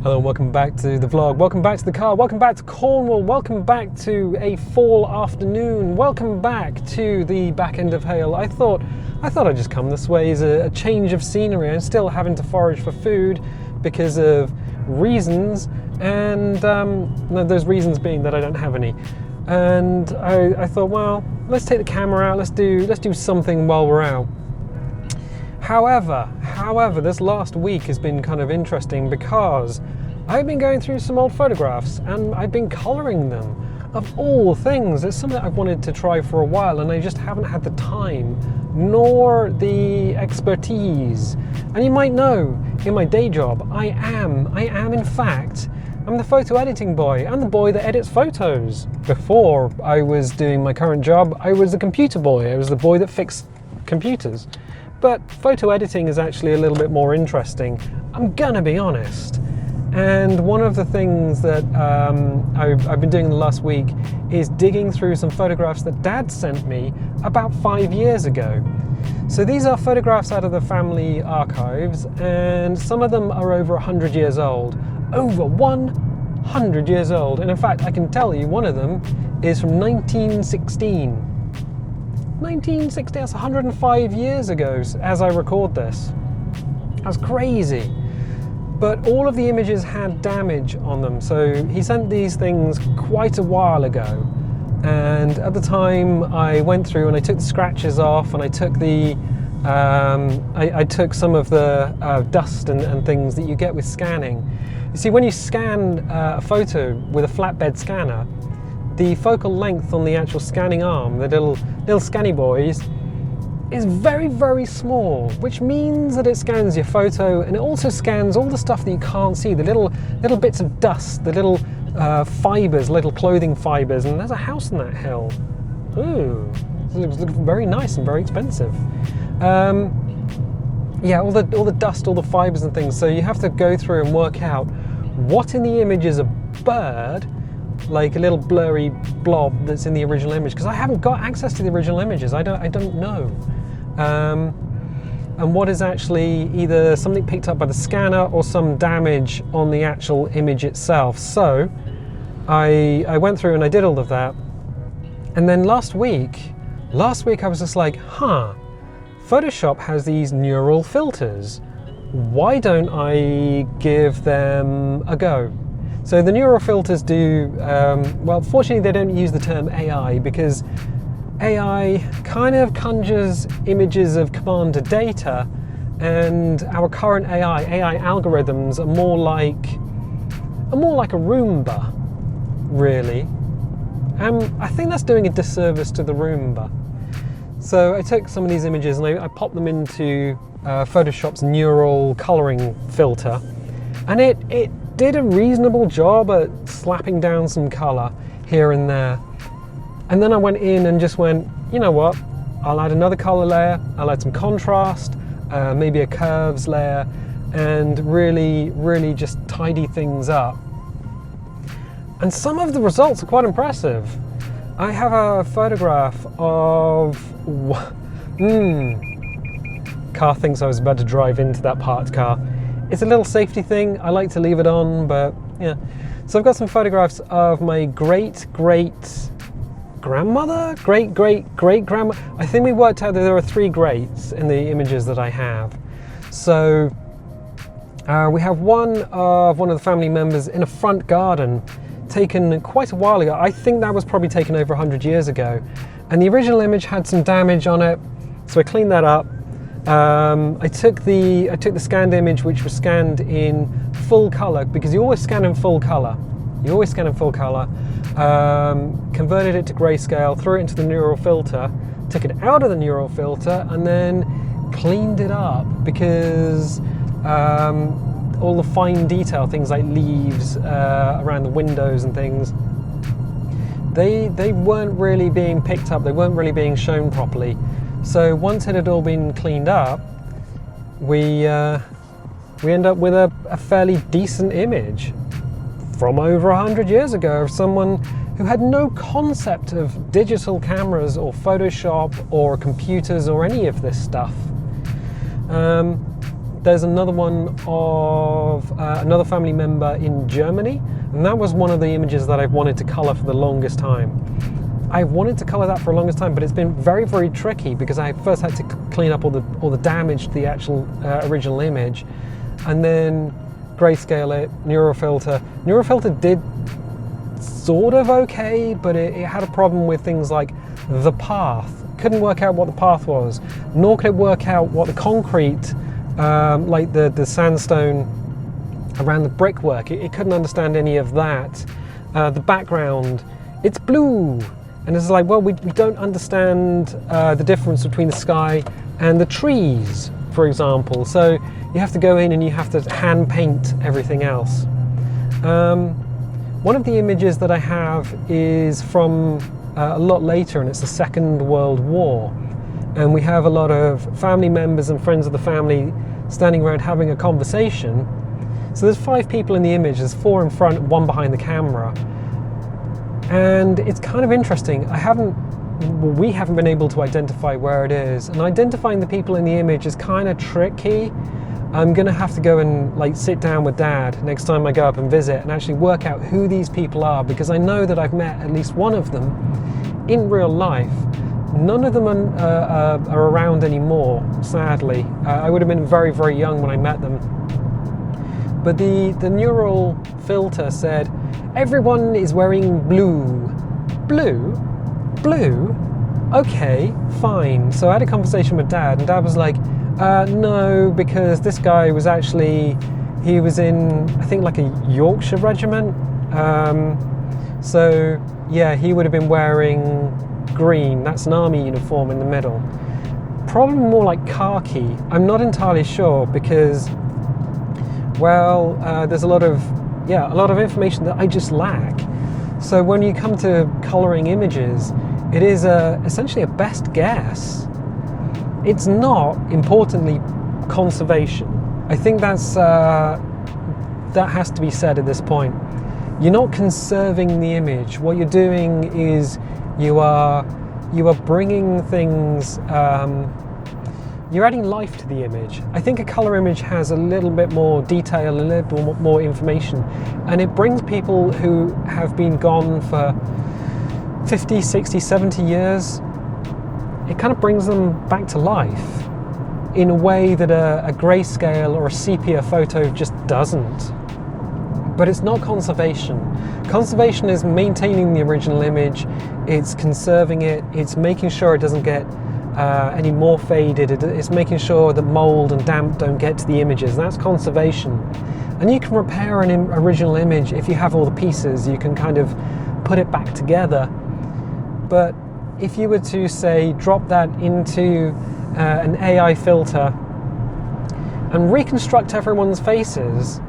Hello and welcome back to the vlog, welcome back to the car, welcome back to Cornwall, welcome back to a fall afternoon, welcome back to the back end of Hale. I thought I'd just come this way as a change of scenery. I'm still having to forage for food because of reasons, and those reasons being that I don't have any. And I thought, well, let's take the camera out, let's do something while we're out. However, this last week has been kind of interesting because I've been going through some old photographs and I've been colouring them. Of all things, it's something I've wanted to try for a while and I just haven't had the time nor the expertise. And you might know, in my day job, I am in fact, I'm the photo editing boy. I'm the boy that edits photos. Before I was doing my current job, I was the computer boy. I was the boy that fixed computers. But photo editing is actually a little bit more interesting, I'm gonna be honest. And one of the things that I've been doing in the last week is digging through some photographs that Dad sent me about 5 years ago. So these are photographs out of the family archives, and some of them are over 100 years old. Over 100 years old. And in fact, I can tell you one of them is from 1916. 1960, that's 105 years ago as I record this. That's crazy. But all of the images had damage on them. So he sent these things quite a while ago. And at the time I went through and I took the scratches off and I took the, I took some of the dust and things that you get with scanning. You see, when you scan a photo with a flatbed scanner, the focal length on the actual scanning arm, the little scanny boys, is very, very small, which means that it scans your photo and it also scans all the stuff that you can't see, the little bits of dust, the little fibers, little clothing fibers, and there's a house on that hill. Ooh, it looks very nice and very expensive. Yeah, all the dust, all the fibers and things, so you have to go through and work out what in the image is a bird, like a little blurry blob that's in the original image, because I haven't got access to the original images. I don't know. And what is actually either something picked up by the scanner or some damage on the actual image itself. So I went through and I did all of that. And then last week I was just like, Photoshop has these neural filters. Why don't I give them a go? So the neural filters do, well, fortunately they don't use the term AI, because AI kind of conjures images of command to data, and our current AI algorithms are more like a Roomba, really. I think that's doing a disservice to the Roomba. So I took some of these images and I popped them into Photoshop's neural coloring filter, and it did a reasonable job at slapping down some color here and there. And then I went in and just went, you know what, I'll add another color layer, I'll add some contrast, maybe a curves layer, and really just tidy things up. And some of the results are quite impressive. I have a photograph of, car thinks I was about to drive into that parked car. It's a little safety thing, I like to leave it on, but yeah. So I've got some photographs of my great-great-grandmother? Great-great-great-grandma? I think we worked out that there are 3 greats in the images that I have. So we have one of the family members in a front garden, taken quite a while ago. I think that was probably taken over 100 years ago. And the original image had some damage on it, so I cleaned that up. I took the scanned image, which was scanned in full color, because you always scan in full color. Converted it to grayscale, threw it into the neural filter, took it out of the neural filter, and then cleaned it up, because all the fine detail, things like leaves around the windows and things, they weren't really being picked up, they weren't really being shown properly. So once it had all been cleaned up, we end up with a fairly decent image from over 100 years ago of someone who had no concept of digital cameras or Photoshop or computers or any of this stuff. There's another one of another family member in Germany, and that was one of the images that I've wanted to colour for the longest time. I wanted to colour that for the longest time, but it's been very, very tricky because I first had to clean up all the damage to the actual original image, and then grayscale it, neurofilter. Neurofilter did sort of okay, but it had a problem with things like the path. Couldn't work out what the path was, nor could it work out what the concrete, like the sandstone around the brickwork. It couldn't understand any of that. The background, it's blue. And it's like, well, we don't understand the difference between the sky and the trees, for example. So you have to go in and you have to hand paint everything else. One of the images that I have is from a lot later, and it's the Second World War. And we have a lot of family members and friends of the family standing around having a conversation. So there's 5 people in the image, there's 4 in front, 1 behind the camera. And it's kind of interesting. We haven't been able to identify where it is. And identifying the people in the image is kind of tricky. I'm gonna have to go and like sit down with Dad next time I go up and visit and actually work out who these people are, because I know that I've met at least one of them in real life. None of them are around anymore, sadly. I would have been very, very young when I met them. But the neural filter said, everyone is wearing blue. Blue? Blue? Okay, fine. So I had a conversation with Dad, and Dad was like, no, because this guy was actually, he was in, I think, like a Yorkshire regiment. So yeah, he would have been wearing green. That's an army uniform in the middle. Probably more like khaki. I'm not entirely sure because, well, there's a lot of information that I just lack. So when you come to colouring images, it is essentially a best guess. It's not, importantly, conservation. I think that has to be said at this point. You're not conserving the image. What you're doing is you are bringing things. You're adding life to the image. I think a colour image has a little bit more detail, a little bit more information, and it brings people who have been gone for 50, 60, 70 years. It kind of brings them back to life in a way that a grayscale or a sepia photo just doesn't. But it's not conservation. Conservation is maintaining the original image, it's conserving it, it's making sure it doesn't get any more faded, it's making sure that mold and damp don't get to the images. That's conservation. And you can repair an original image if you have all the pieces, you can kind of put it back together. But if you were to, say, drop that into an AI filter and reconstruct everyone's faces,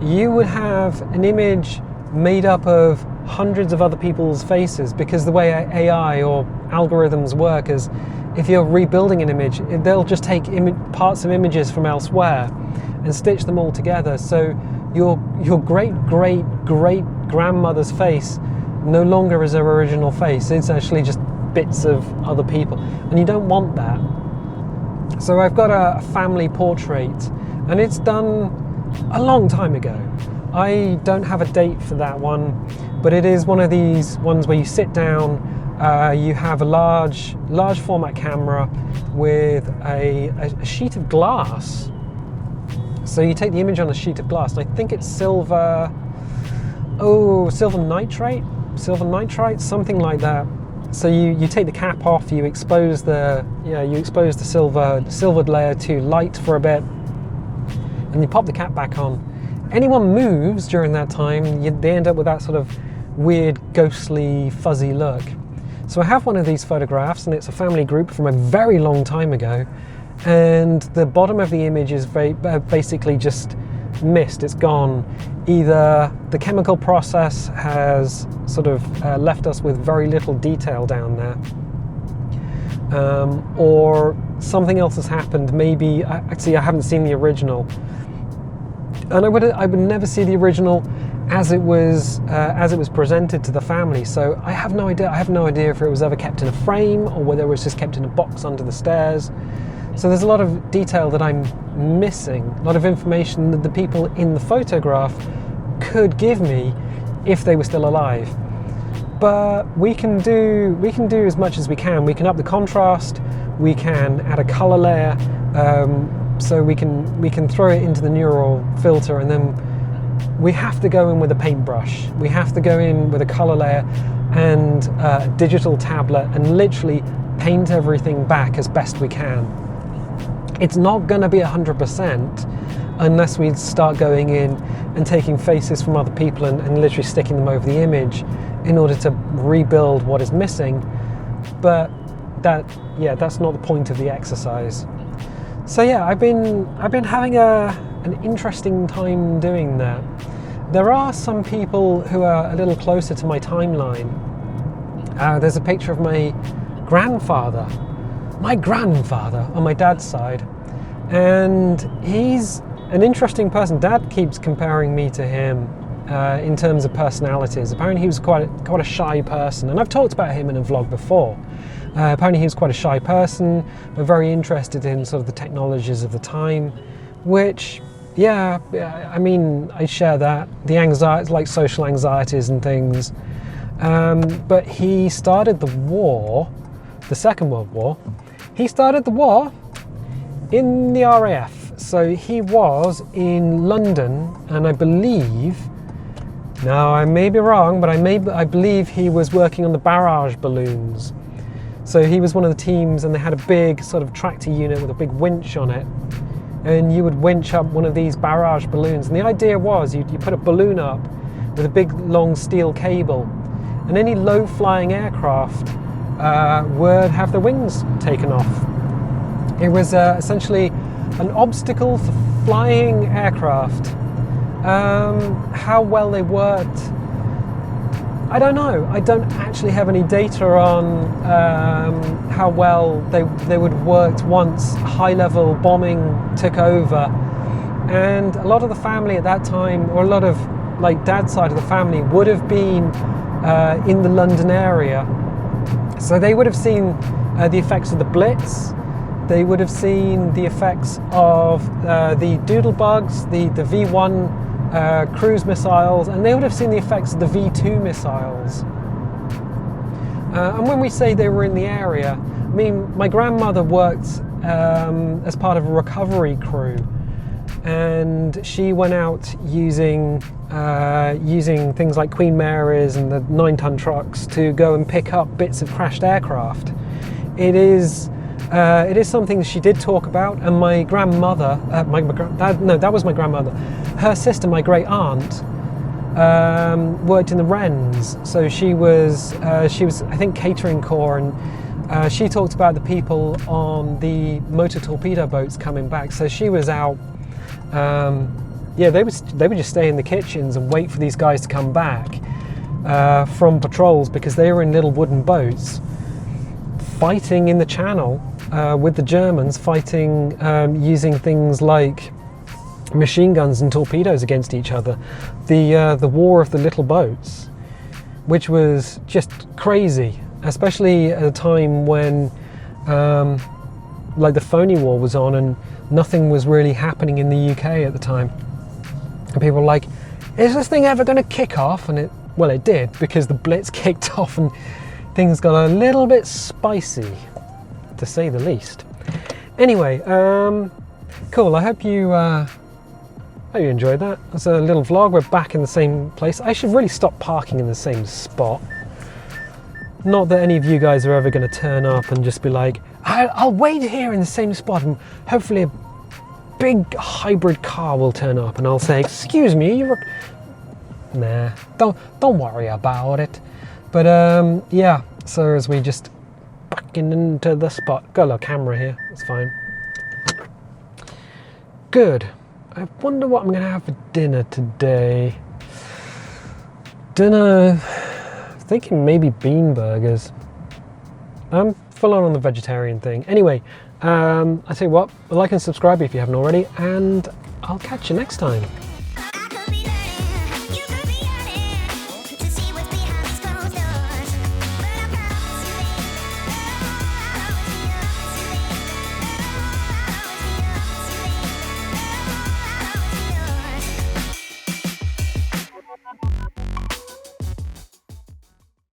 you would have an image made up of hundreds of other people's faces, because the way AI or algorithms work is if you're rebuilding an image, they'll just take parts of images from elsewhere and stitch them all together. So your great grandmother's face no longer is her original face. It's actually just bits of other people, and you don't want that. So I've got a family portrait, and it's done a long time ago. I don't have a date for that one, but it is one of these ones where you sit down, you have a large format camera with a sheet of glass. So you take the image on a sheet of glass, and I think it's silver nitrate, something like that. So you take the cap off, you expose the silvered layer to light for a bit, and you pop the cap back on. Anyone moves during that time, they end up with that sort of weird, ghostly, fuzzy look. So I have one of these photographs, and it's a family group from a very long time ago, and the bottom of the image is basically just mist. It's gone. Either the chemical process has sort of left us with very little detail down there, or something else has happened. Maybe actually I haven't seen the original, and I would never see the original as it was presented to the family. So I have no idea. I have no idea if it was ever kept in a frame or whether it was just kept in a box under the stairs. So there's a lot of detail that I'm missing, a lot of information that the people in the photograph could give me if they were still alive. But we can do as much as we can. We can up the contrast, we can add a color layer, so we can throw it into the neural filter, and then we have to go in with a paintbrush. We have to go in with a color layer and a digital tablet and literally paint everything back as best we can. It's not going to be 100% unless we start going in and taking faces from other people and literally sticking them over the image in order to rebuild what is missing. But that's not the point of the exercise. So yeah, I've been having an interesting time doing that. There are some people who are a little closer to my timeline. There's a picture of my grandfather on my dad's side, and he's an interesting person. Dad keeps comparing me to him in terms of personalities. Apparently he was quite a shy person, and I've talked about him in a vlog before. Apparently he was quite a shy person, but very interested in sort of the technologies of the time, which, yeah, I mean, I share that. The anxiety, like social anxieties and things. But he started the war, the Second World War. He started the war in the RAF. So he was in London, and I believe, now I may be wrong, but I believe he was working on the barrage balloons. So he was one of the teams, and they had a big sort of tractor unit with a big winch on it, and you would winch up one of these barrage balloons. And the idea was you put a balloon up with a big long steel cable, and any low-flying aircraft would have their wings taken off. It was essentially an obstacle for flying aircraft. How well they worked, I don't know. I don't actually have any data on how well they would have worked once high-level bombing took over. And a lot of the family at that time, or a lot of like dad's side of the family, would have been in the London area. So they would have seen the effects of the Blitz. They would have seen the effects of the Doodlebugs, the V1 cruise missiles, and they would have seen the effects of the V2 missiles. And when we say they were in the area, I mean, my grandmother worked as part of a recovery crew, and she went out using things like Queen Mary's and the 9-ton trucks to go and pick up bits of crashed aircraft. It is something she did talk about, and my grandmother, that was my grandmother. Her sister, my great aunt, worked in the Wrens, so she was I think catering corps, and she talked about the people on the motor torpedo boats coming back. So she was out. They would just stay in the kitchens and wait for these guys to come back from patrols, because they were in little wooden boats fighting in the Channel with the Germans, fighting using things like machine guns and torpedoes against each other. The war of the little boats, which was just crazy, especially at a time when like the phony war was on and nothing was really happening in the UK at the time. And people were like, is this thing ever going to kick off? And it did, because the Blitz kicked off and things got a little bit spicy, to say the least. Anyway, cool. I hope you enjoyed that. It's a little vlog. We're back in the same place. I should really stop parking in the same spot. Not that any of you guys are ever going to turn up and just be like, I'll wait here in the same spot, and hopefully a big hybrid car will turn up, and I'll say, excuse me, nah, don't worry about it. But yeah, so as we just backing into the spot, got a little camera here, it's fine. Good. I wonder what I'm gonna have for dinner today. Dinner, thinking maybe bean burgers. I'm full on the vegetarian thing. Anyway, I tell you what, like and subscribe if you haven't already, and I'll catch you next time.